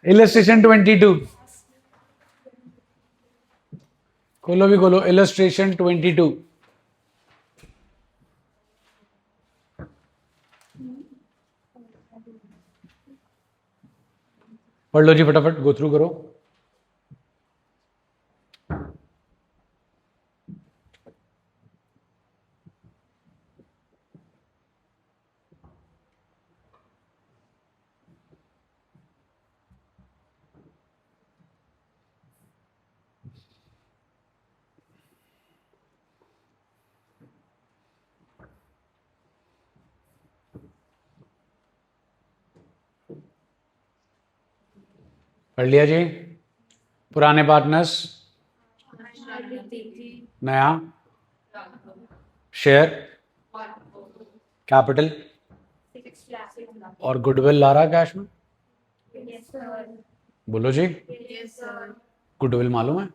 Illustration 22 खोलो भी खोलो, इलस्ट्रेशन 22। पढ़ लो जी फटाफट, गो थ्रू करो। पढ़ लिया जी। पुराने पार्टनर्स, नया शेयर, कैपिटल और गुडविल ला रहा कैश में। बोलो जी। गुडविल मालूम है,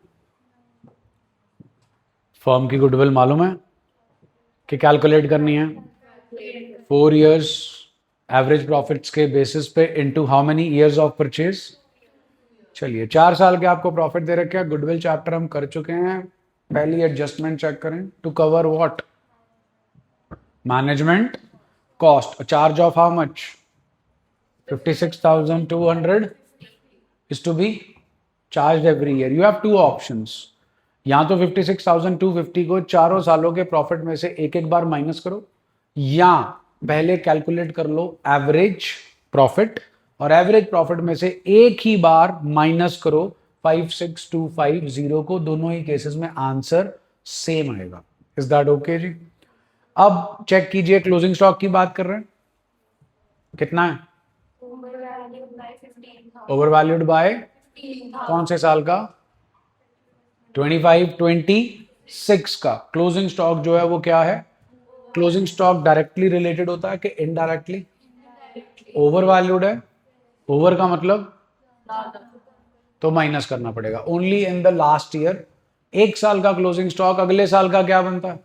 फर्म की गुडविल मालूम है कि कैलकुलेट करनी है 4 इयर्स एवरेज प्रॉफिट्स के बेसिस पे into how many years of purchase. चलिए 4 साल के आपको प्रॉफिट दे रखे हैं, गुडविल चैप्टर हम कर चुके हैं। पहली एडजस्टमेंट चेक करें, to cover what, management cost, charge of how much 56,200 is to be charged every year. You have two options. या तो 56,250 को चारों सालों के प्रॉफिट में से एक एक बार माइनस करो, या पहले कैलकुलेट कर लो एवरेज प्रॉफिट और एवरेज प्रॉफिट में से एक ही बार माइनस करो 56,250 को। दोनों ही केसेस में आंसर सेम आएगा। इज दैट ओके जी? अब चेक कीजिए, क्लोजिंग स्टॉक की बात कर रहे हैं, कितना है? ओवर वैल्यूड बाय कौन से साल का? 25 26 का। क्लोजिंग स्टॉक जो है वो क्या है? क्लोजिंग स्टॉक डायरेक्टली रिलेटेड होता है कि इनडायरेक्टली? ओवर वैल्यूड है, ओवर का मतलब तो माइनस करना पड़ेगा। Only in the last year. एक साल का क्लोजिंग स्टॉक अगले साल का क्या बनता है?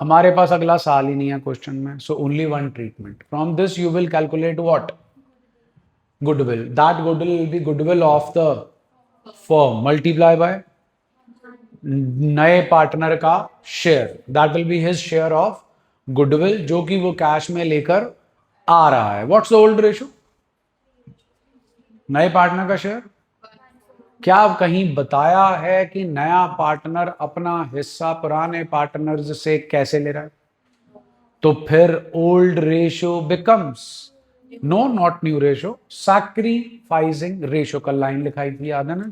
हमारे पास अगला साल ही नहीं है क्वेश्चन में, so only one treatment. From this you will calculate what? Goodwill. That goodwill will be goodwill of the firm multiply by नए पार्टनर का share, that will be his share of goodwill, जो कि वो cash में लेकर आ रहा है। What's the old ratio? नए पार्टनर का शेयर। क्या कहीं बताया है कि नया पार्टनर अपना हिस्सा पुराने पार्टनर्स से कैसे ले रहा है? तो फिर old ratio becomes, no not new ratio, sacrificing ratio. कल लाइन लिखाई थी, याद है ना?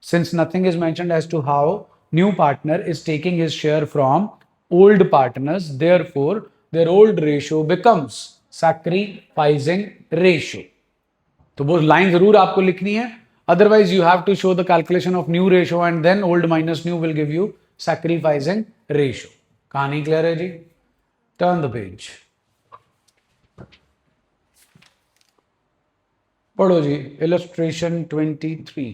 Since nothing is mentioned as to how new partner is taking his share from old partners, therefore their old ratio becomes sacrificing ratio. तो वो line जरूर आपको लिखनी है, otherwise you have to show the calculation of new ratio and then old minus new will give you sacrificing ratio. कहानी clear है जी? Turn the page, पढ़ो जी। Illustration 23,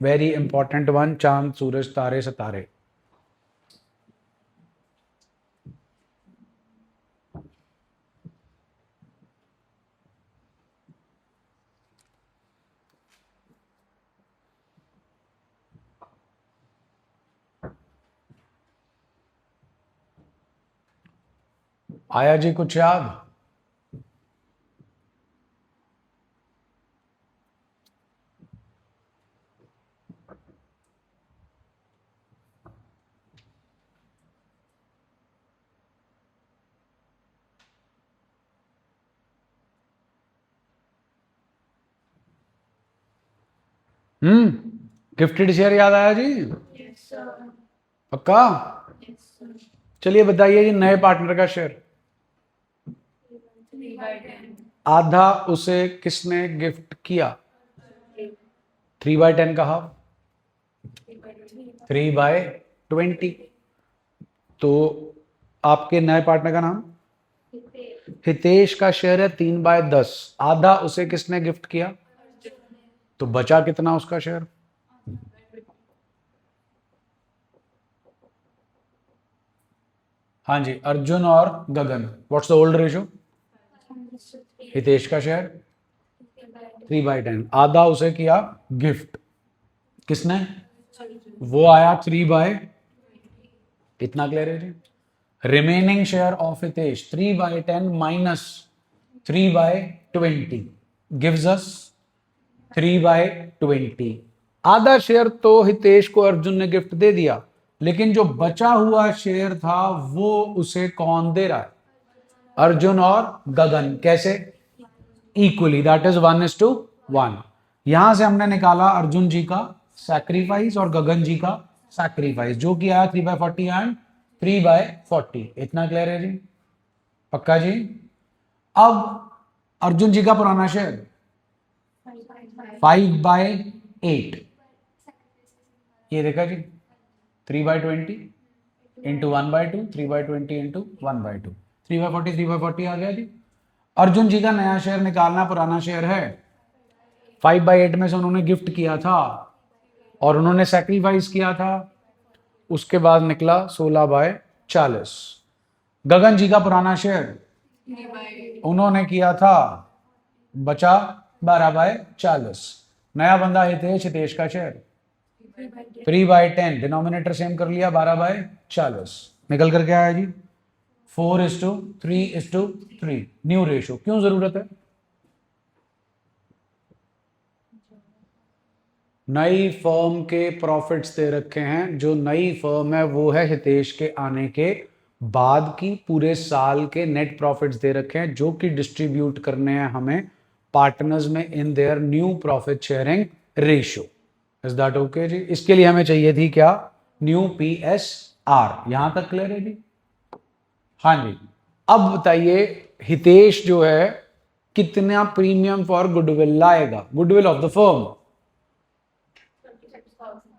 very important one, चांद सूरज तारे सितारे। आया जी कुछ याद? गिफ्टेड शेयर याद आया जी? पक्का? चलिए बताइए जी, नए पार्टनर का शेयर आधा उसे किसने गिफ्ट किया? 3/10 का हाफ 3/20। तो आपके नए पार्टनर का नाम हितेश का शेयर है 3/10, आधा उसे किसने गिफ्ट किया? तो बचा कितना उसका शेयर? हाँ जी, अर्जुन और Gagan. What's the old ratio? Hitesh का शेयर 3/10, आधा उसे किया गिफ्ट, किसने, वो आया 3/, इतना क्लियर है जी। Remaining share of Hitesh 3/10 minus 3/20 gives us 3/20। आधा शेयर तो हितेश को अर्जुन ने गिफ्ट दे दिया, लेकिन जो बचा हुआ शेयर था वो उसे कौन दे रहा है, अर्जुन और गगन। कैसे, इक्वली, दैट इज 1:1। यहां से हमने निकाला अर्जुन जी का सैक्रिफाइस और गगन जी का सैक्रिफाइस, जो कि आया 3/40 एंड 3/40। इतना क्लियर है जी, पक्का जी। अब अर्जुन जी का पुराना शेयर 5/8, ये देखा जी, 3/20 इंटू 1/2, 3/20 इंटू 1/2, 3/40, 3/40 आ गया जी। अर्जुन जी का नया शेयर निकालना, पुराना शेयर है 5/8 में से उन्होंने गिफ्ट किया था और उन्होंने सैक्रिफाइस किया था, उसके बाद निकला 16/40। गगन जी का पुराना शेयर उन्होंने किया था, बचा 12/40। नया बंदा हितेश, हितेश का शेयर 3/10, डिनोमिनेटर सेम कर लिया, 12/40 निकल करके आया जी 4:3:3। न्यू रेशो क्यों जरूरत है, नई फर्म के प्रॉफिट्स दे रखे हैं, जो नई फर्म है वो है हितेश के आने के बाद की, पूरे साल के नेट प्रॉफिट्स दे रखे हैं जो कि डिस्ट्रीब्यूट करने हैं हमें पार्टनर्स में in their new profit sharing ratio. Is that okay जी। इसके लिए हमें चाहिए थी क्या, न्यू PSR। यहां तक क्लियर है जी, हाँ जी। अब बताइए हितेश जो है कितना प्रीमियम फॉर गुडविल लाएगा, गुडविल ऑफ द फर्म,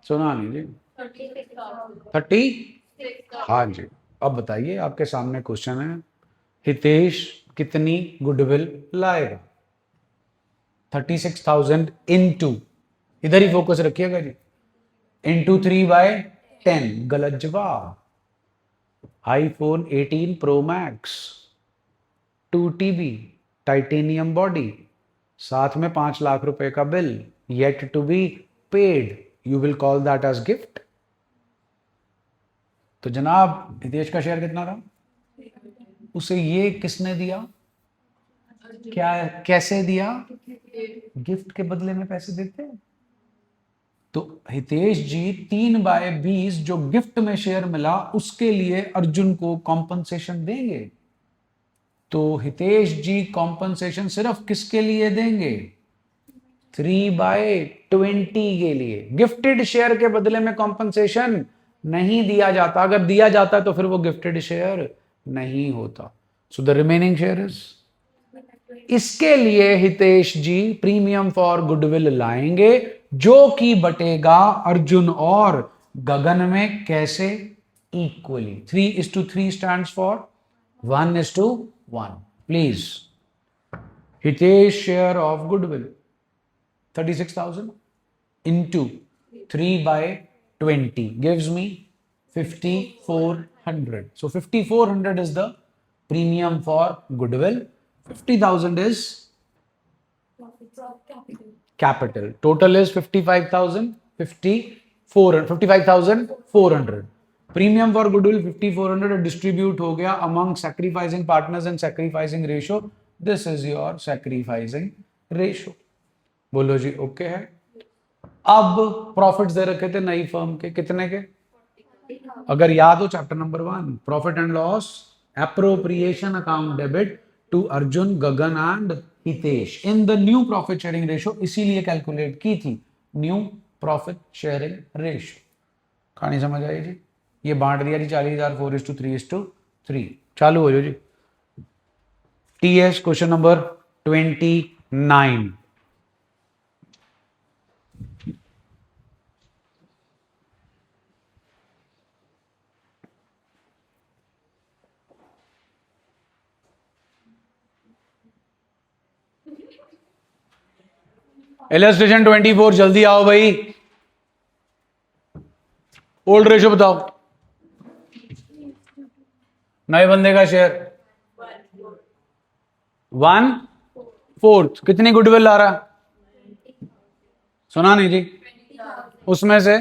सुना नहीं जी, 30। हाँ जी। अब बताइए, आपके सामने क्वेश्चन है, हितेश कितनी गुडविल लाएगा, 36,000 इंटू, इधर ही फोकस रखिएगा जी, इंटू 3/10, गलत जवाब। iPhone 18 Pro Max 2 TB titanium body, साथ में 5 लाख रुपए का बिल, yet to be paid, you will call that as gift. तो जनाब हितेश का शेयर कितना था, उसे ये किसने दिया, क्या, कैसे दिया, गिफ्ट के बदले में पैसे देते हैं। तो हितेश जी 3/20 जो गिफ्ट में शेयर मिला उसके लिए अर्जुन को कॉम्पनसेशन देंगे। तो हितेश जी कॉम्पनसेशन सिर्फ किसके लिए देंगे, 3/20 के लिए। गिफ्टेड शेयर के बदले में कॉम्पनसेशन नहीं दिया जाता, अगर दिया जाता तो फिर वो गिफ्टेड शेयर नहीं होता। So the remaining share is, इसके लिए हितेश जी प्रीमियम फॉर गुडविल लाएंगे जो कि बटेगा अर्जुन और गगन में, कैसे, equally. 3:3 stands for 1:1। Please, Hitesh share of goodwill 36,000 into 3/20 gives me 5,400. So 5,400 is the premium for goodwill. 50,000 is capital. Total is 55,000, 55,400. Premium for goodwill 5,400 distribute हो गया among sacrificing partners and sacrificing ratio. This is your sacrificing ratio. बोलो जी okay है। अब profits दे रखे थे नई firm के, कितने के, अगर याद हो chapter number 1 profit and loss, appropriation account debit to Arjun, Gagan and Hitesh in the new profit sharing ratio, इसीलिए कैलकुलेट की थी न्यू प्रॉफिट शेयरिंग रेशियो। कहानी समझ आई जी, ये बांट दिया जी 40,000 4:3:3। चालू हो जाओ जी। TS question number 29। इलस्ट्रेशन 24, जल्दी आओ भाई। ओल्ड रेशियो बताओ, नए बंदे का शेयर 1/4, कितनी गुडविल ला रहा है, सुना नहीं जी? उसमें से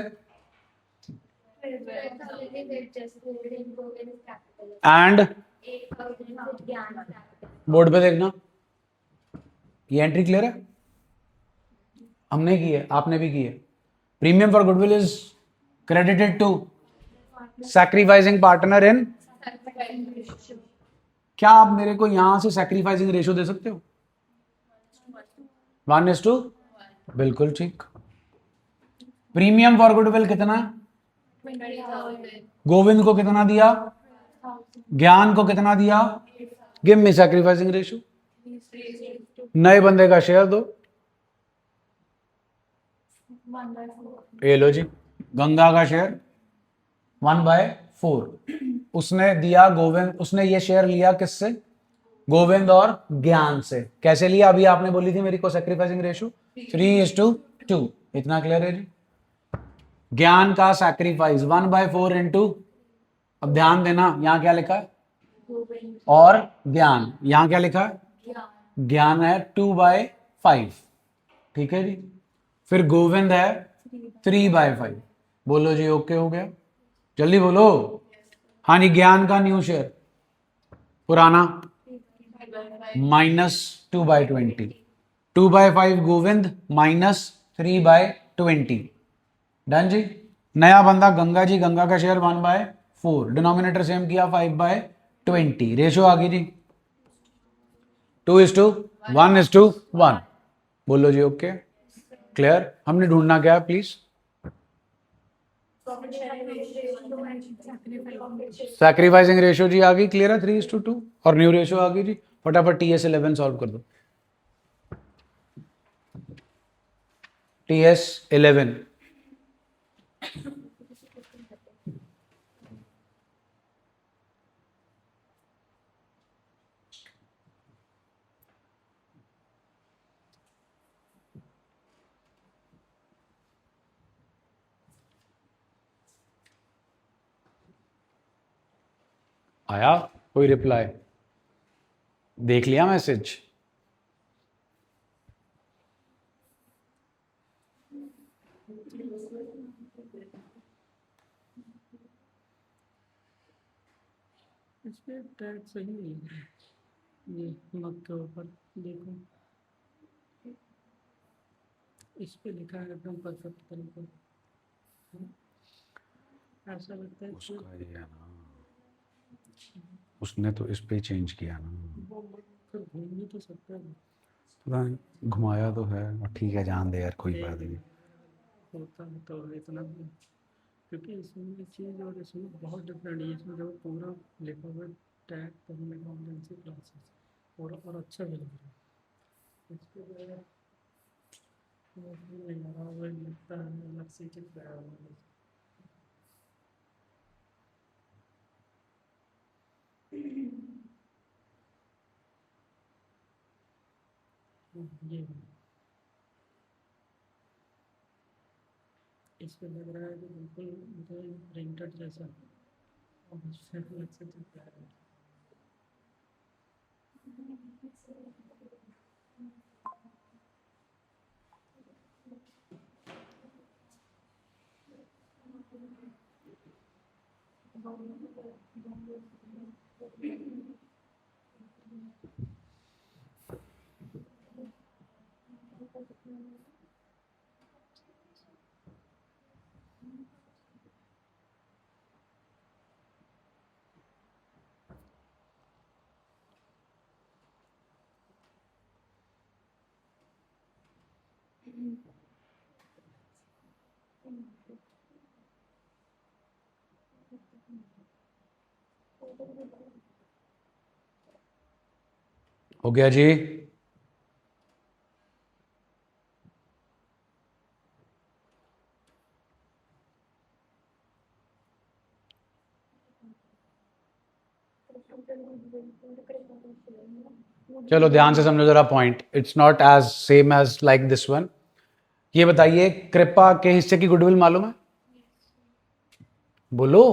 एंड बोर्ड पे देखना, ये एंट्री क्लियर है? हमने की है, आपने भी की है। Premium for goodwill is credited to sacrificing partner in, क्या आप मेरे को यहां से सैक्रिफाइसिंग रेशियो दे सकते हो? 1:, बिल्कुल ठीक। प्रीमियम फॉर गुडविल कितना है? गोविंद को कितना दिया? ज्ञान को कितना दिया? Give me sacrificing ratio. नए बंदे का शेयर दो। ये लो जी, गंगा का शेयर 1/4 उसने दिया गोविंद, उसने ये शेयर लिया किससे? गोविंद और ज्ञान से। कैसे लिया? अभी आपने बोली थी मेरी को सैक्रिफाइसिंग रेशियो 3:2। इतना क्लियर है जी? ज्ञान का सैक्रिफाइस 1/4 इंटू, अब ध्यान देना यहां क्या लिखा है? और ज्ञान, यहां क्या लिखा है? ज्ञान है 2/5, ठीक है जी। फिर गोविंद है 3/5। बोलो जी, ओके हो गया? जल्दी बोलो। हाँ जी, ज्ञान का न्यू शेयर पुराना -2/20, 2/5 गोविंद -3/20। डन जी। नया बंदा गंगा जी, गंगा का शेयर 1/4, डिनोमिनेटर सेम किया 5/20, रेशो आ गई जी 2:1:1। बोलो जी, ओके क्लियर? हमने ढूंढना क्या है प्लीज? सैक्रिफाइसिंग रेशियो जी आ गई, क्लियर है? 3:2 और न्यू रेशियो आ गई जी। फटाफट TS11 सॉल्व कर दो। TS11 आया कोई रिप्लाई? देख लिया मैसेज? इसमें टैग सही नहीं है, ये मग के ऊपर देखो, इस पे लिखा है एकदम परफेक्ट तरीके। ऐसा लगता है कि उसका ये है ना, उसने तो इस पे चेंज किया ना, वो फिर घूम भी तो सकता है, पता नहीं, घुमाया तो है। और ठीक है, जान दे यार, कोई बात नहीं। होता है तो इतना भी, क्योंकि इसमें चीज़ और इसमें बहुत डिफरेंट है। इसमें जो पूरा लिखा हुआ टैग करने अकाउंटेंसी क्लासेस और अच्छा भी लग रहा है। इस पर जो है वो नहीं आ रहा, वो लिखता है अलग से चिपकाया हुआ है। ये इस पे लग रहा है कि बिल्कुल मतलब प्रिंटेड जैसा, और उस पे अलग से चिपकाया है। हो गया जी? चलो ध्यान से समझो जरा point, it's not as same as like this one. ये बताइए, कृपा के हिस्से की गुडविल मालूम है? बोलो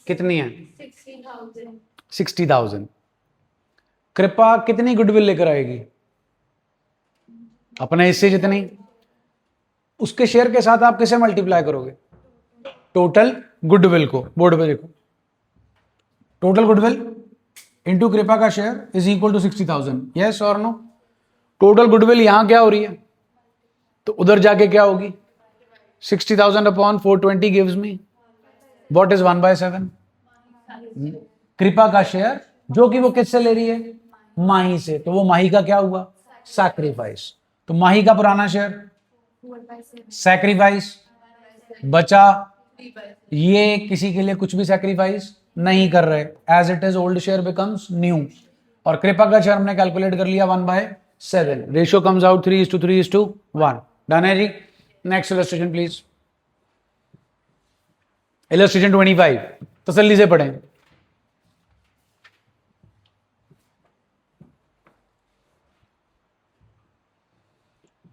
कितनी है? 60,000। कृपा कितनी गुडविल लेकर आएगी? अपने हिस्से जितनी। उसके शेयर के साथ आप किसे मल्टीप्लाई करोगे? टोटल गुडविल को। बोर्ड पे देखो, टोटल गुडविल इंटू कृपा का share is equal to 60,000। Yes और नो? टोटल गुडविल यहां क्या हो रही है, तो उधर जाके क्या होगी? 60,000 upon 420 gives me what is 1/7? कृपा का शेयर, जो कि वो किससे ले रही है? माही से। तो वो माही का क्या हुआ? सैक्रिफाइस। तो माही का पुराना शेयर सैक्रिफाइस, बचा ये किसी के लिए कुछ भी सैक्रिफाइस नहीं कर रहे, as it is old share becomes new. और कृपा का शेयर हमने कैलकुलेट कर लिया 1/7। Ratio comes out 3:3:1। डन है जी? Next illustration please. इलस्ट्रेशन 25, तसल्ली से पढ़ें।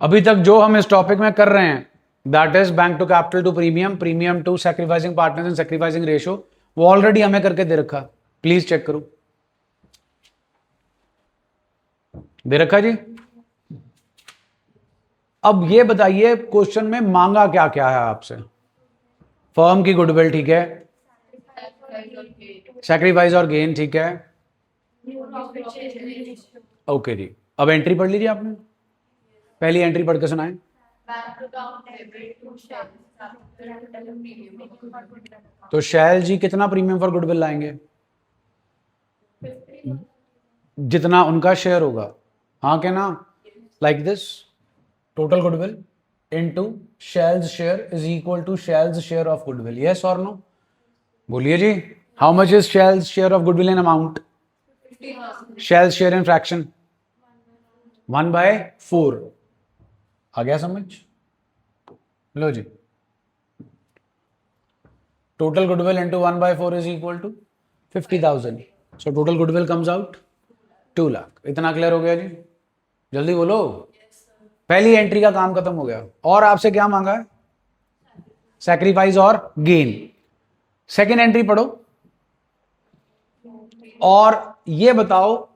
अभी तक जो हम इस टॉपिक में कर रहे हैं, that is bank to capital to premium, premium to sacrificing partners and sacrificing ratio, वो ऑलरेडी हमें करके दे रखा। प्लीज चेक करो, दे रखा जी। अब ये बताइए क्वेश्चन में मांगा क्या क्या है आपसे? फर्म की गुडविल, ठीक है, सैक्रिफाइस और गेन, ठीक है, ओके जी। अब एंट्री पढ़ लीजिए आपने, पहली एंट्री पढ़ के सुनाए। तो शैल जी कितना प्रीमियम फॉर गुडविल लाएंगे? जितना उनका शेयर होगा। हाँ क्या ना? Like this, total goodwill into Shail's share is equal to Shail's share of goodwill. Yes और नो? बोलिए जी। How much is Shail's share of goodwill in amount? Shail's share in fraction 1/4। आ गया समझ? लो जी, total goodwill into 1/4 is equal to 50,000। So total goodwill comes out 2 lakh. इतना clear हो गया जी? जल्दी बोलो। पहली एंट्री का काम खत्म हो गया। और आपसे क्या मांगा है? सैक्रिफाइस और गेन। सेकेंड एंट्री पढ़ो और ये बताओ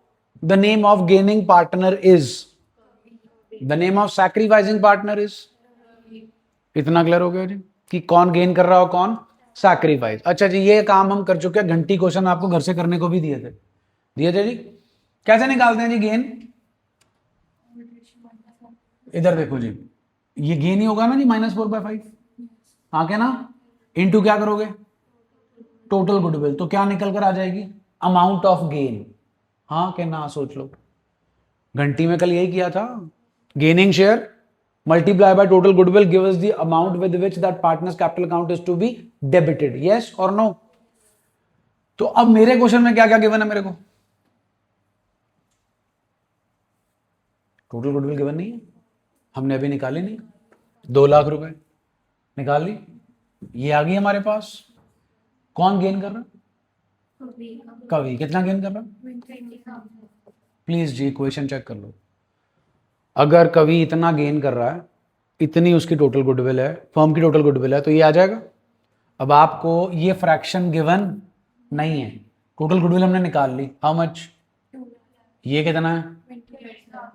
the name of gaining partner is, the name of sacrificing partner is. इतना क्लियर हो गया जी कि कौन गेन कर रहा हो, कौन सैक्रिफाइस। अच्छा जी, ये काम हम कर चुके हैं। घंटी क्वेश्चन आपको घर से करने को भी दिए थे, जी। कैसे निकालते हैं जी गेन? इधर देखो जी, ये गेन ही होगा ना जी, -4/5। हाँ क्या ना? इनटू क्या करोगे? Total goodwill. तो क्या निकल कर आ जाएगी? Amount of gain. हाँ क्या ना? सोच लो, घंटी में कल यही किया था। Gaining share multiply by total goodwill gives the amount with which that partners capital account is to be debited. Yes और नो? तो अब मेरे क्वेश्चन में क्या क्या गिवन है मेरे को? टोटल गुडविल गिवन नहीं है, हमने अभी निकाली नहीं। 2 लाख रुपए निकाल ली, ये आ गई हमारे पास। कौन गेन कर रहा? कवि। कितना गेन कर रहा? प्लीज जी इक्वेशन चेक कर लो। अगर कवि इतना गेन कर रहा है, इतनी उसकी टोटल गुडविल है, फर्म की टोटल गुडविल है, तो ये आ जाएगा। अब आपको ये फ्रैक्शन गिवन नहीं है, टोटल गुडविल हमने निकाल ली। How much? ये कितना है?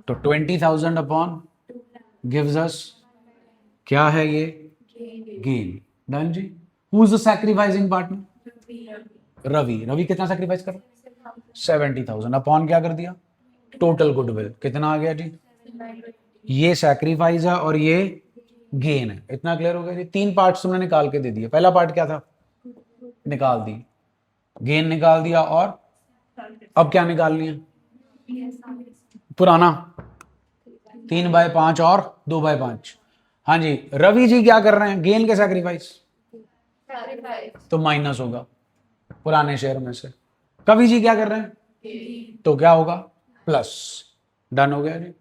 तो 20,000 अपॉन गिव्स अस क्या है ये? गेन। डन जी। Who is the sacrificing partner? Ravi. Ravi कितना सैक्रिफाइस कर रहा? 70,000 अपॉन क्या कर दिया? Total goodwill. कितना आ गया जी? ये सैक्रिफाइस है और ये गेन है। इतना क्लियर हो गया जी? 3 पार्ट्स तुमने निकाल के दे दिए। पहला पार्ट क्या था? निकाल दी, गेन निकाल दिया, और अब क्या निकालनी है? पुराना 3/5 और 2/5। हाँ जी, रवि जी क्या कर रहे हैं? गेन के सैक्रिफाइस, तो माइनस होगा पुराने शेयर में से। कवि जी क्या कर रहे हैं? तो क्या होगा? प्लस। डन हो गया जी।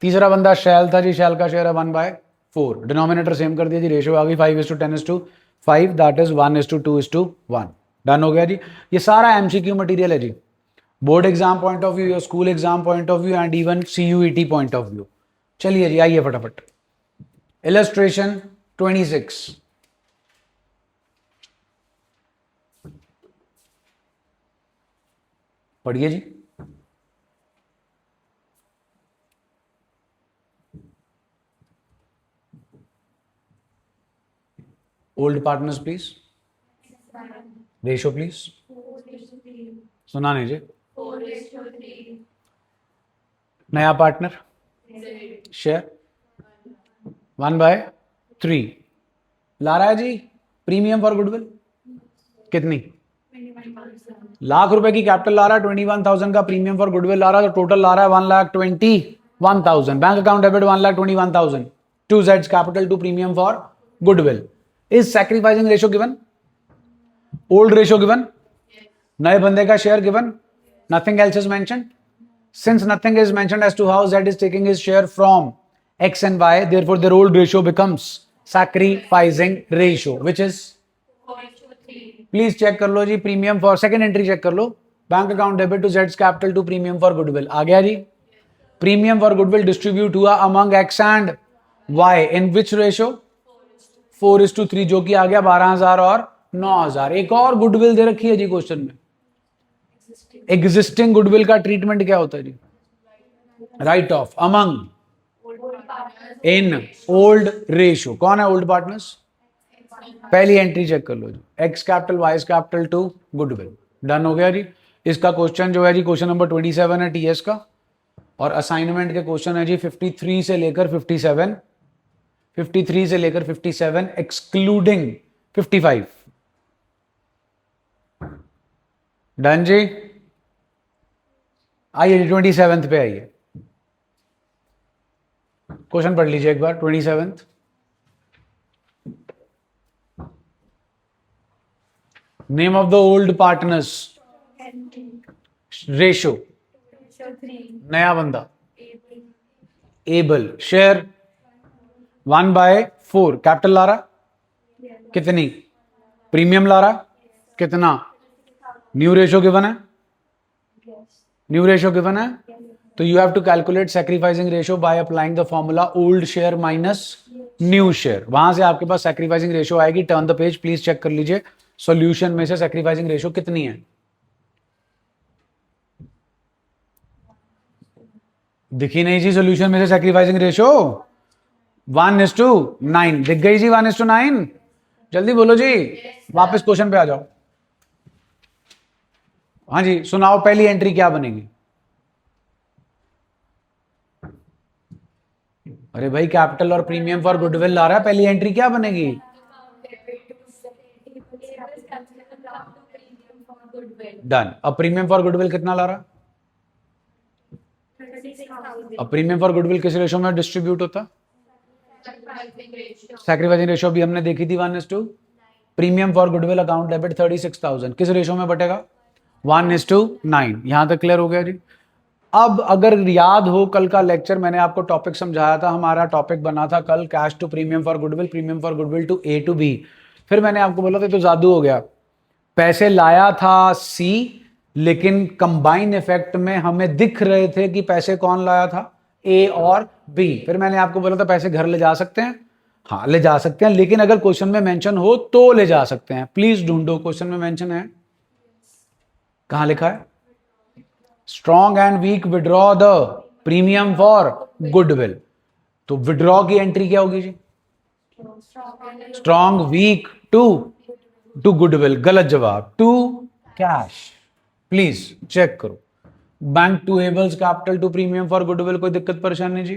तीसरा बंदा शैल था जी, शैल का शेयर है 1/4। डिनोमिनेटर सेम कर दिया जी, रेशियो आ गई 5:10:5, दैट इज 1:2:1। डन हो गया जी। ये सारा एमसीक्यू मटेरियल है जी, board exam point of view, school exam point of view and even CUET point of view. चलिए जी, आइए फटाफट। इलस्ट्रेशन 26, पढ़िए जी। Old partners please, ratio please, सुना नहीं जी। नया पार्टनर शेयर 1/3 ला रहा है जी। प्रीमियम फॉर गुडविल कितनी, लाख रुपए की कैपिटल ला रहा है, 21,000 का प्रीमियम फॉर गुडविल ला रहा है, तो टोटल ला रहा है 1,21,000। बैंक अकाउंट डेबिट 1,21,000 टू जेड्स capital to premium for goodwill. Is sacrificing ratio given, old ratio given, नए बंदे का share given, nothing else is mentioned. Since nothing is mentioned as to how Z is taking his share from X and Y, therefore their old ratio becomes sacrificing ratio, which is, please check कर लो जी, premium for second entry check कर लो, bank account debit to जेड्स capital to premium for goodwill आ गया जी। Premium for goodwill distribute हुआ among X and Y in which ratio, 4:3, जो कि आ गया 12,000 और 9,000। एक और गुडविल दे रखी है जी क्वेश्चन में, एग्जिस्टिंग गुडविल का ट्रीटमेंट क्या होता है जी, write off among in old ratio. कौन है ओल्ड पार्टनर्स, पहली एंट्री चेक कर लो जी, X capital Y capital to goodwill. Done हो गया जी। इसका क्वेश्चन जो है जी, क्वेश्चन नंबर 27 है टीएस का, और असाइनमेंट के क्वेश्चन है जी 53 से लेकर 57, 53 से लेकर 57 एक्सक्लूडिंग 55। डन जी। आइए 27th पे आइए, क्वेश्चन पढ़ लीजिए एक बार 27th। Name of the old partners, ratio, नया बंदा एबल, शेयर 1/4, कैपिटल ला रहा कितनी, प्रीमियम ला रहा कितना, न्यू रेशो गिवन है, न्यू रेशो गिवन है, तो you have to calculate sacrificing ratio by applying the formula old share minus new share. वहां से आपके पास सैक्रिफाइसिंग रेशो आएगी। Turn the page please, check कर लीजिए सॉल्यूशन में से सैक्रिफाइसिंग रेशो कितनी है। दिखी नहीं जी सॉल्यूशन में से सैक्रिफाइसिंग रेशो, 1:9 दिख गई जी, 1:9। जल्दी बोलो जी, वापस क्वेश्चन पे आ जाओ। हाँ जी सुनाओ, पहली एंट्री क्या बनेगी। अरे भाई कैपिटल और प्रीमियम फॉर गुडविल ला रहा है, पहली एंट्री क्या बनेगी। डन। अब प्रीमियम फॉर गुडविल कितना ला रहा, अब प्रीमियम फॉर गुडविल किस रेशो में डिस्ट्रीब्यूट होता, सैक्रिफाइसिंग रेशो भी हमने देखी थी 1:2। Premium for goodwill account debit 36,000 किस रेशो में बटेगा, 1:9। यहां तक क्लियर हो गया जी। अब अगर याद हो कल का लेक्चर मैंने आपको टॉपिक समझाया था, हमारा टॉपिक बना था कल cash to premium for goodwill, premium for goodwill to A to B. फिर मैंने आपको बोला था तो जादू हो गया, पैसे लाया था सी, लेकिन कंबाइन इफेक्ट में हमें दिख रहे थे कि पैसे कौन लाया था, ए और बी। फिर मैंने आपको बोला था पैसे घर ले जा सकते हैं, हाँ ले जा सकते हैं, लेकिन अगर क्वेश्चन में मेंशन हो तो ले जा सकते हैं। प्लीज ढूंढो क्वेश्चन में मेंशन है, कहां लिखा है, strong and weak withdraw the premium for goodwill. तो विड्रॉ की एंट्री क्या होगी जी, स्ट्रॉन्ग वीक टू गुडविल, गलत जवाब, टू कैश। प्लीज चेक करो, bank to Able's capital to premium for goodwill, कोई दिक्कत परेशानी जी।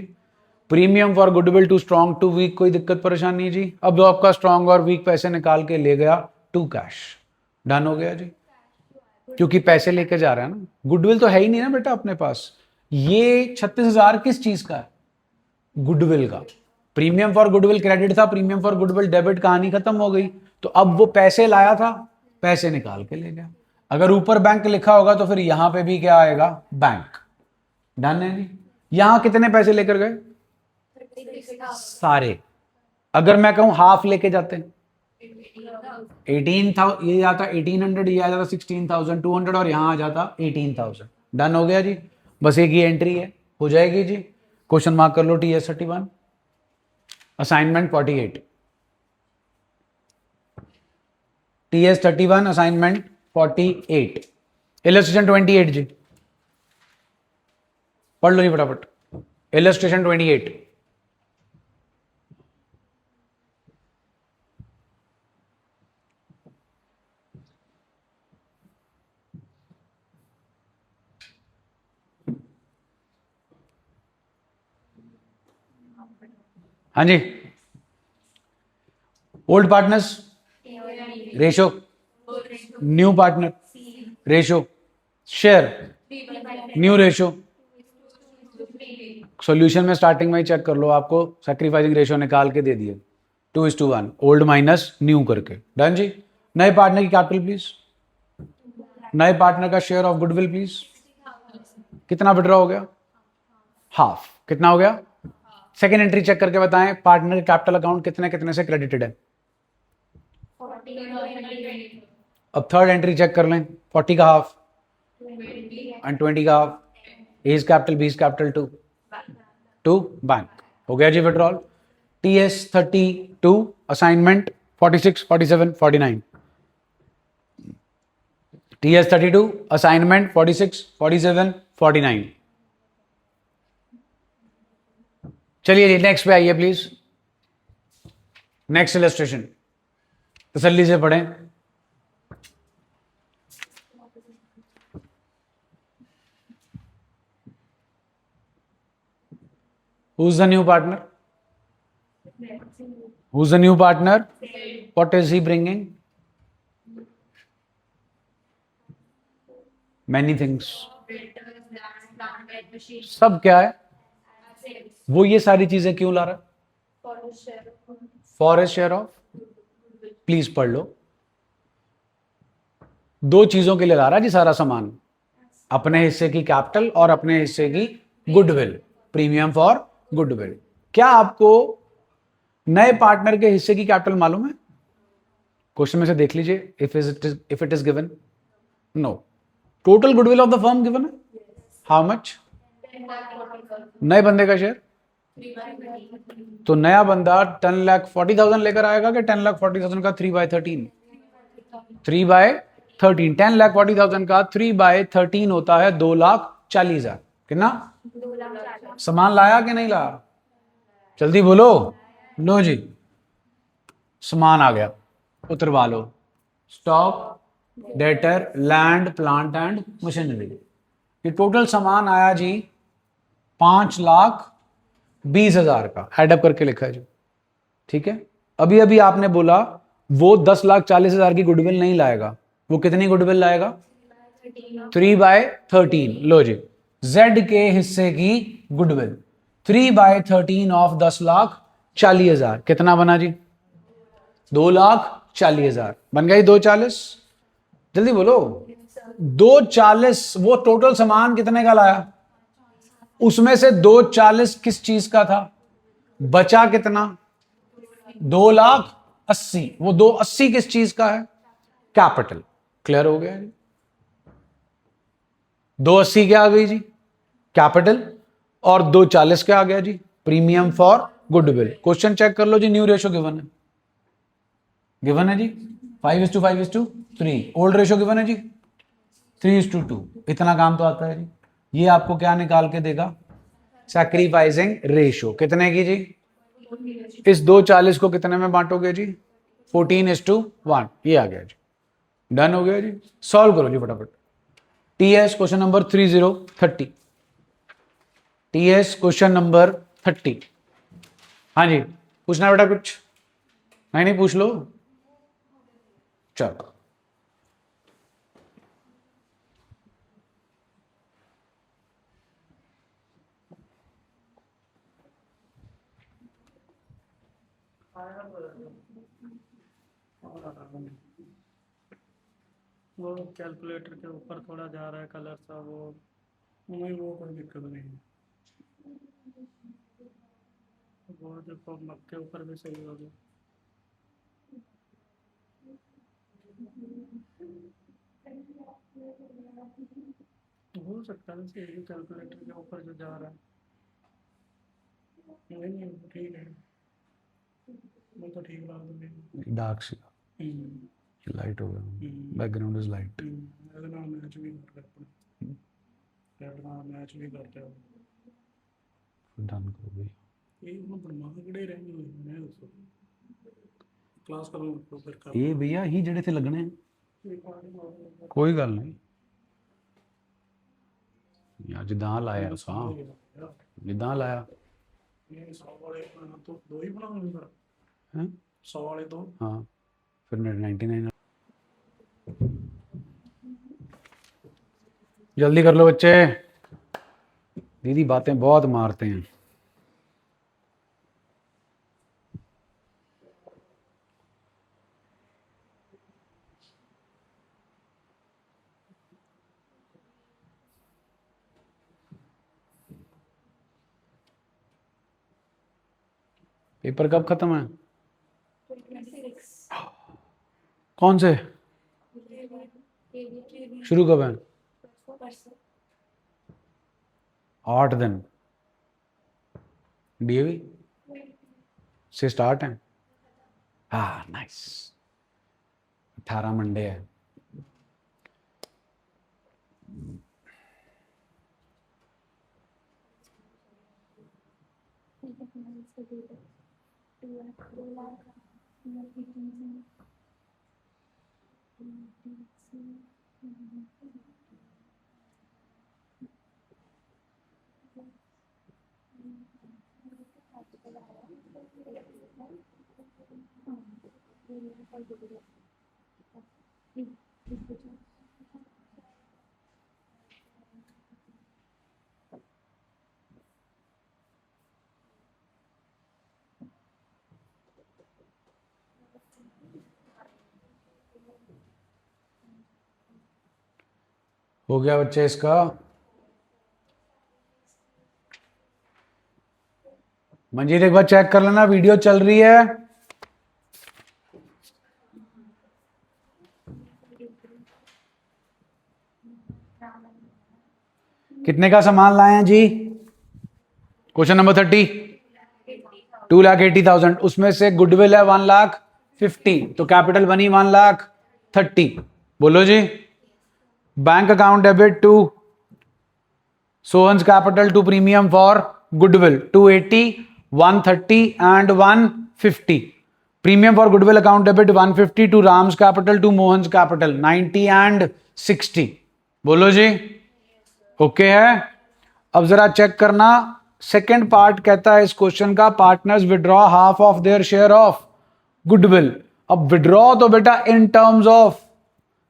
Premium for goodwill to strong to weak, कोई दिक्कत परेशानी जी। अब जो आपका स्ट्रॉन्ग और वीक पैसे निकाल के ले गया टू कैश। डन हो गया जी, क्योंकि पैसे लेके जा रहा है ना, गुडविल तो है ही नहीं ना बेटा अपने पास। ये 36,000 किस चीज का है, गुडविल का। प्रीमियम फॉर गुडविल क्रेडिट था, प्रीमियम फॉर गुडविल डेबिट, कहानी खत्म हो गई। तो अब वो पैसे लाया था, पैसे निकाल के ले गया। अगर ऊपर बैंक लिखा होगा तो फिर यहां पे भी क्या आएगा, बैंक। डन है जी। यहां कितने पैसे लेकर गए, सारे। अगर मैं कहूं हाफ लेके जाते हैं, 18,000 ये आता 1800, ये आ जाता 16,200 और यहां आ जाता 18,000। डन हो गया जी। बस एक ही एंट्री है, हो जाएगी जी। क्वेश्चन मार्क कर लो TS 31, assignment 48, TS 31 assignment 48, illustration 28 जी, पढ़ लो जी फटाफट। इलस्ट्रेशन 28, हाँ जी, old partners ratio, new partner ratio, share new ratio. Solution में स्टार्टिंग में ही चेक कर लो, आपको सैक्रिफाइसिंग रेशो निकाल के दे दिए 2:1, ओल्ड माइनस न्यू करके। डन जी। नए पार्टनर की कैपिटल प्लीज, नए पार्टनर का शेयर ऑफ गुडविल प्लीज। कितना विड्रॉ हो गया? हाफ। कितना हो गया? सेकेंड एंट्री चेक करके बताएं, पार्टनर के कैपिटल अकाउंट कितने कितने से क्रेडिटेड है? अब थर्ड एंट्री चेक कर लें, 40 का हाफ एंड 20 का half. A is capital, B is capital, to bank. हो गया जी withdrawal. TS32 assignment 46, 47, 49। TS32 assignment 46, 47, 49। चलिए जी नेक्स्ट पे आइए प्लीज। नेक्स्ट इलस्ट्रेशन तसल्ली से पढ़ें। Who's the new partner? Who's the new partner? What is he bringing? Many things. सब क्या है? वो ये सारी चीजें क्यों ला रहा है? For a share of, please पढ़ लो। दो चीजों के लिए ला रहा है जी सारा सामान, अपने हिस्से की कैपिटल और अपने हिस्से की गुडविल, प्रीमियम फॉर गुडविल। क्या आपको नए पार्टनर के हिस्से की कैपिटल मालूम है? क्वेश्चन में से देख लीजिए, if it is given. No. Total goodwill of the firm given है, हाउ मच? नए बंदे का शेयर, तो नया बंदा 10,40,000 लेकर आएगा कि 10,40,000 का 3/13? 3/13। 10,40,000 का 3/13 होता है 2,40,000। कितना सामान लाया कि नहीं लाया? जल्दी बोलो। लो जी, सामान आ गया, उतरवा लो। Stock, debtor, land, plant and machinery. ये टोटल सामान आया जी 5,20,000 का, एडअप करके लिखा है जी। ठीक है, अभी अभी आपने बोला वो 10,40,000 की गुडविल नहीं लाएगा, वो कितनी गुडविल लाएगा? 3/13। लो जी, जेड के हिस्से की गुडविल 3/13 ऑफ 10,40,000 कितना बना जी? 2,40,000 बन गई। 2,40, जल्दी बोलो। 2,40, वो टोटल सामान कितने का लाया? उसमें से 2,40 किस चीज का था? बचा कितना? 2,80। वो 2,80 किस चीज का है? कैपिटल। क्लियर हो गया जी? 2,80 क्या आ गई जी? कैपिटल। और 2,40 क्या आ गया जी? Premium for goodwill. Question check कर लो जी, न्यू रेशो गिवन है, गिवन है जी 5:5:3। ओल्ड रेशो गिवन है जी 3:2। इतना काम तो आता है जी। ये आपको क्या निकाल के देगा? सैक्रिफाइसिंग रेशो कितने की जी? इस 2,40 को कितने में बांटोगे जी? 14:1। ये आ गया जी, डन हो गया जी। सॉल्व करो जी फटाफट। TS question number 3030। TS question number 30। हाँ जी, पूछना है बेटा कुछ? नहीं नहीं, पूछ लो। चलो वो कैलकुलेटर के ऊपर थोड़ा जा रहा है कलर सा, वो नहीं, वो कोई दिक्कत नहीं है। वो देखो मग के ऊपर भी सही हो गया। हो सकता है से कैलकुलेटर के ऊपर जो जा रहा है। नहीं नहीं, ठीक है, वो तो ठीक बात है। डार्क सी लाइट हो गया, बैकग्राउंड इज लाइट। मैच भी मैच भी करते हो। डन करो भाई। मांगड़े रहेंगे मैं उसको क्लास करूँ तो फिर कर ये भैया ही जड़े थे लगने हैं। कोई गल नहीं यार, जिदा लाया सा जिदा लाया ये 100 वाले तो दो ही बनाऊंगा फिर, हैं? 100 वाले दो। हाँ फिर 99। जल्दी कर लो बच्चे, दीदी बातें बहुत मारते हैं। पेपर कब खत्म है? कौन से? शुरू कब है? 8 दिन डीएवी से स्टार्ट है। हाँ नाइस, 18 मंडे है। हो गया बच्चे इसका? मंजीत एक बार चेक कर लेना, वीडियो चल रही है? कितने का सामान लाए हैं जी? Question number 30, 2,80,000। उसमें से गुडविल है 1,50,000, तो कैपिटल बनी 1,30,000। बोलो जी। Bank account debit to Sohan's capital to premium for goodwill 280, 130 and 150। Premium for goodwill account debit 150 to Ram's capital to Mohan's capital 90 and 60। बोलो जी। ओके है। अब जरा चेक करना, सेकेंड पार्ट कहता है इस क्वेश्चन का, partners withdraw half of their share of goodwill. अब विड्रॉ तो बेटा इन टर्म्स ऑफ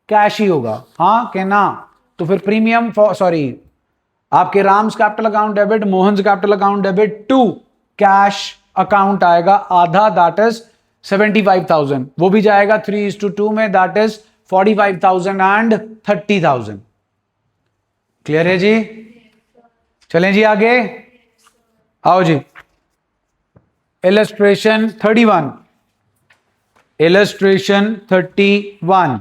कैश ही होगा, हाँ के ना? तो फिर प्रीमियम फॉर सॉरी आपके Ram's capital account debit Mohan's capital account debit to cash account आएगा आधा, दैट इज 75,000। वो भी जाएगा 3:2 में, दैट इज 45,000 एंड 30,000। क्लियर है जी? चलें जी आगे, आओ जी। Illustration 31, illustration 31।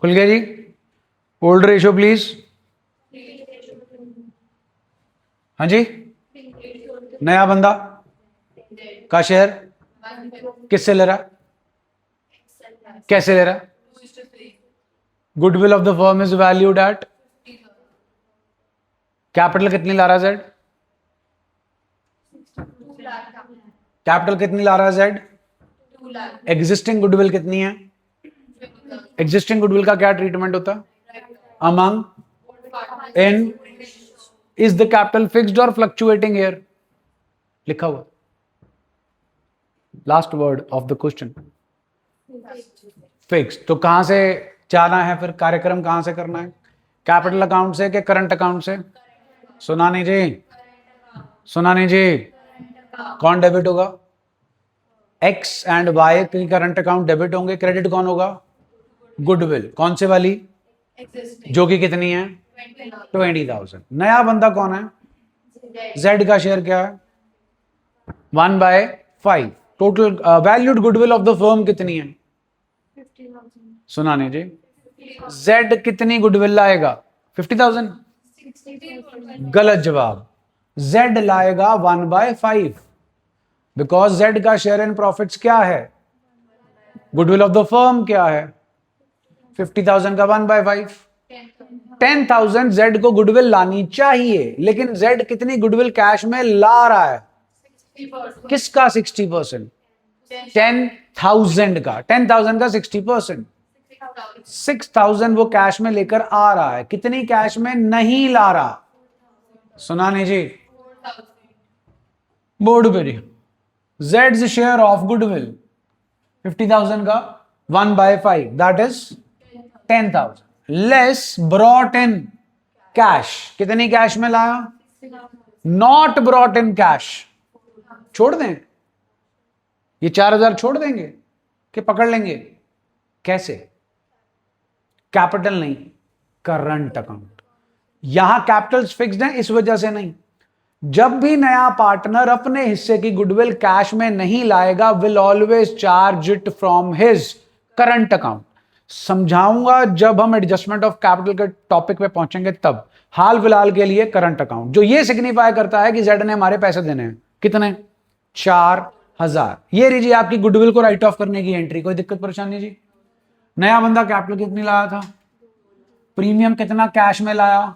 खुल गया जी? Old ratio please. हाँ जी। नया बंदा का शेयर किससे ले रहा है? कैसे ले रहा है? Goodwill of the firm is valued at, capital कितनी ला रहा है जेड? कैपिटल कितनी ला रहा है जेड? एग्जिस्टिंग गुडविल कितनी है? एग्जिस्टिंग गुडविल का क्या ट्रीटमेंट होता है? Among in is the capital fixed और फ्लक्चुएटिंग हियर? लिखा हुआ last word of the question, fix. तो कहां से जाना है फिर, कार्यक्रम कहां से करना है? कैपिटल अकाउंट से कि करंट अकाउंट से? सुना नहीं जी, सुना नहीं जी। कौन डेबिट होगा? एक्स एंड वाई की करंट अकाउंट डेबिट होंगे। क्रेडिट कौन होगा? गुडविल। कौन से वाली? जो कि कितनी है? 20,000। नया बंदा कौन है? जेड का शेयर क्या है? 1/5। Total valued goodwill of the firm कितनी है? सुना नहीं जी। जेड कितनी गुडविल लाएगा? 50,000? गलत जवाब। जेड लाएगा 1/5, बिकॉज जेड का शेयर इन प्रॉफिट्स क्या है? गुडविल ऑफ द फर्म क्या है? 50,000 का 1/5, 10,000 जेड को गुडविल लानी चाहिए, लेकिन जेड कितनी गुडविल कैश में ला रहा है? किसका 60%? 10,000 का। 10,000 का 60%, 6,000 वो कैश में लेकर आ रहा है, कितनी कैश में नहीं ला रहा? सुना नहीं जी, बोर्ड पे जी। जेड्स शेयर ऑफ गुडविल 50,000 का 1/5 that is 10,000 less brought in cash, कितनी कैश में लाया? नॉट ब्रॉट इन कैश, छोड़ दें ये 4,000 छोड़ देंगे कि पकड़ लेंगे? कैसे? कैपिटल नहीं, करंट अकाउंट। यहां कैपिटल्स फिक्स्ड हैं, इस वजह से नहीं। जब भी नया पार्टनर अपने हिस्से की गुडविल कैश में नहीं लाएगा, will always charge it from his current account. समझाऊंगा जब हम एडजस्टमेंट ऑफ कैपिटल के टॉपिक पे पहुंचेंगे तब। हाल फिलहाल के लिए करंट अकाउंट, जो ये सिग्निफाई करता है कि जेड ने हमारे पैसे देने हैं, कितने? 4,000। ये लीजिए आपकी गुडविल को राइट ऑफ करने की एंट्री, कोई दिक्कत परेशानी जी? नया बंदा कैपिटल कितनी लाया था? प्रीमियम कितना कैश में लाया?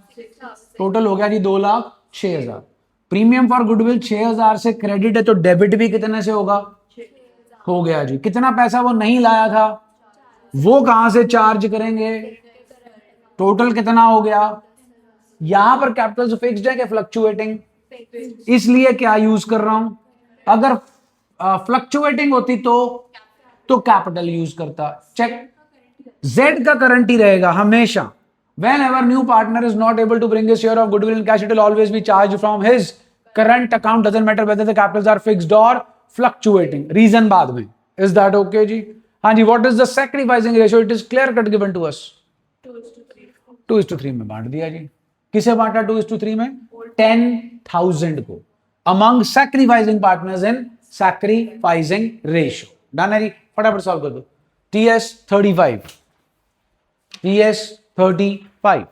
टोटल हो गया जी 2,06,000। प्रीमियम फॉर गुडविल 6,000 से क्रेडिट है, तो डेबिट भी कितने से होगा? हो गया जी। कितना पैसा वो नहीं लाया था, वो कहां से चार्ज करेंगे? टोटल कितना हो गया? यहां पर कैपिटल फिक्स्ड है कि फ्लक्चुएटिंग? इसलिए क्या यूज कर रहा हूं? अगर फ्लक्चुएटिंग होती तो कैपिटल यूज करता। चेक, जेड का करंट ही रहेगा हमेशा। Whenever new partner is not able to bring his share of goodwill in cash, it will always be charged from his current account. Doesn't matter whether the capitals are fixed or fluctuating. Reason बाद में. Is that okay जी? हाँ जी. What is the sacrificing ratio? It is clear cut given to us. 2:3 में बांट दिया जी। किसे बांटा 2:3 में? 10,000 को among sacrificing partners in sacrificing ratio. Done है जी? फटाफट सॉल्व कर दो। TS 35, TS 35,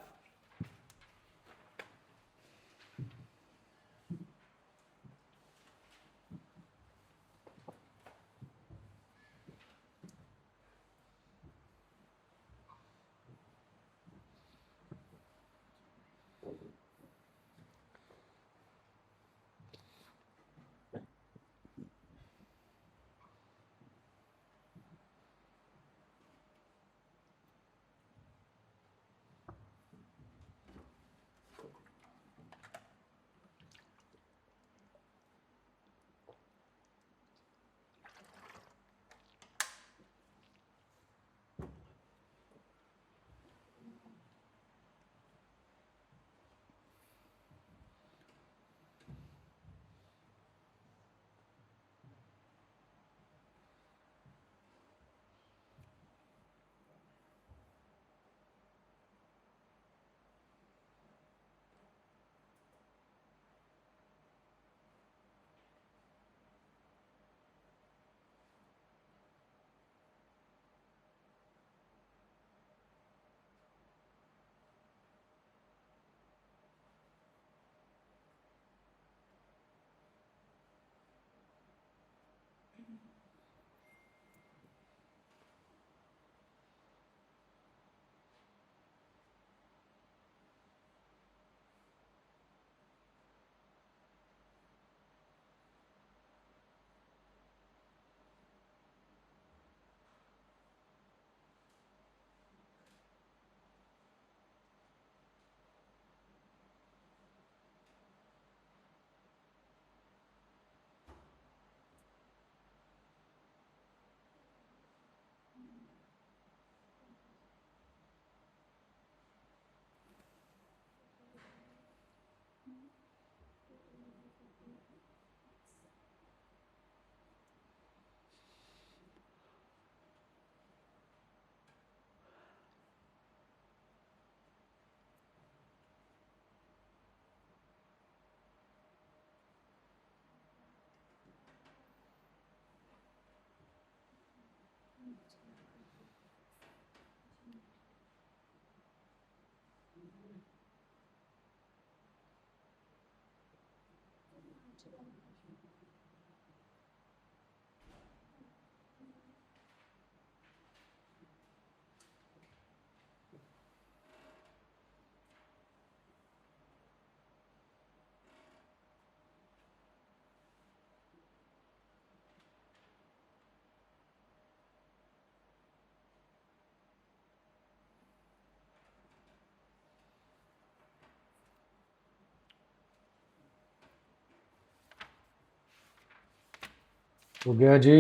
हो गया जी।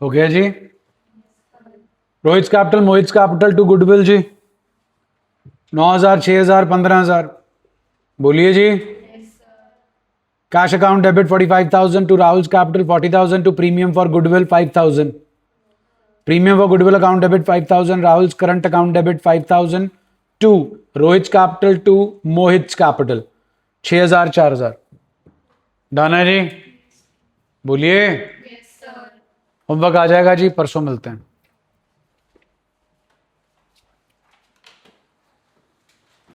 हो गया जी। Rohit capital Mohit capital to goodwill जी 9,000 6,000 15,000 बोलिए जी। Cash account debit 45,000 to Rahul capital 40,000 to premium for goodwill 5,000 premium for goodwill account debit 5,000 Rahul current account debit 5,000 to Rohit capital to Mohit capital 6,000 4,000 done है जी। बोलिए होमवर्क आ जाएगा जी परसों मिलते हैं।